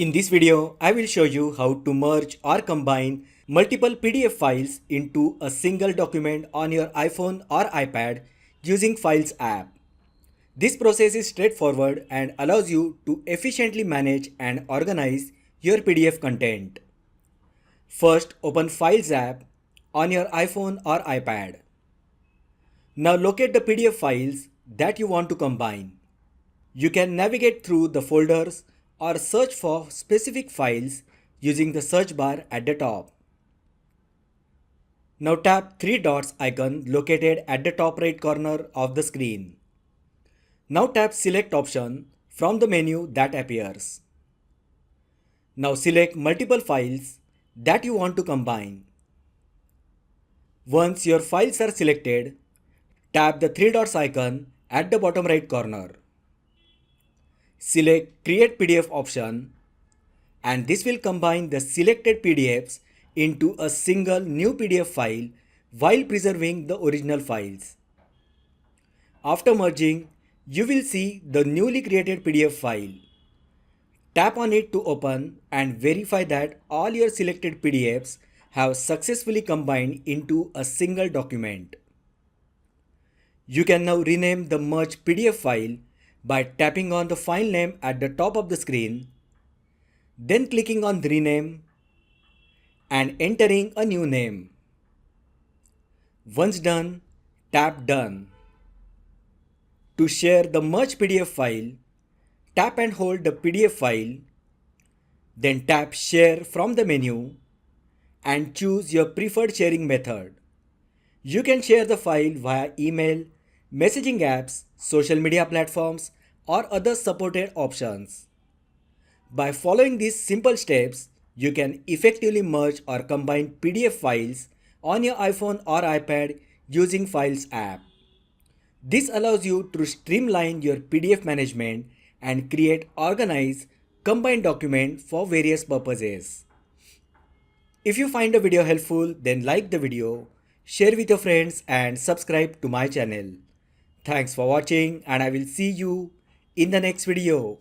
In this video, I will show you how to merge or combine multiple PDF files into a single document on your iPhone or iPad using Files app. This process is straightforward and allows you to efficiently manage and organize your PDF content. First, open Files app on your iPhone or iPad. Now locate the PDF files that you want to combine. You can navigate through the folders or search for specific files using the search bar at the top. Now tap three dots icon located at the top right corner of the screen. Now tap select option from the menu that appears. Now select multiple files that you want to combine. Once your files are selected, tap the three dots icon at the bottom right corner. Select Create PDF option and this will combine the selected PDFs into a single new PDF file while preserving the original files. After merging, you will see the newly created PDF file. Tap on it to open and verify that all your selected PDFs have successfully combined into a single document. You can now rename the merged PDF file by tapping on the file name at the top of the screen, then clicking on rename and entering a new name. Once done, tap done. To share the merged PDF file, tap and hold the PDF file, then tap share from the menu and choose your preferred sharing method. You can share the file via email, messaging apps, social media platforms, or other supported options. By following these simple steps, you can effectively merge or combine PDF files on your iPhone or iPad using Files app. This allows you to streamline your PDF management and create organized, combined document for various purposes. If you find the video helpful, then like the video, share with your friends and subscribe to my channel. Thanks for watching and I will see you in the next video.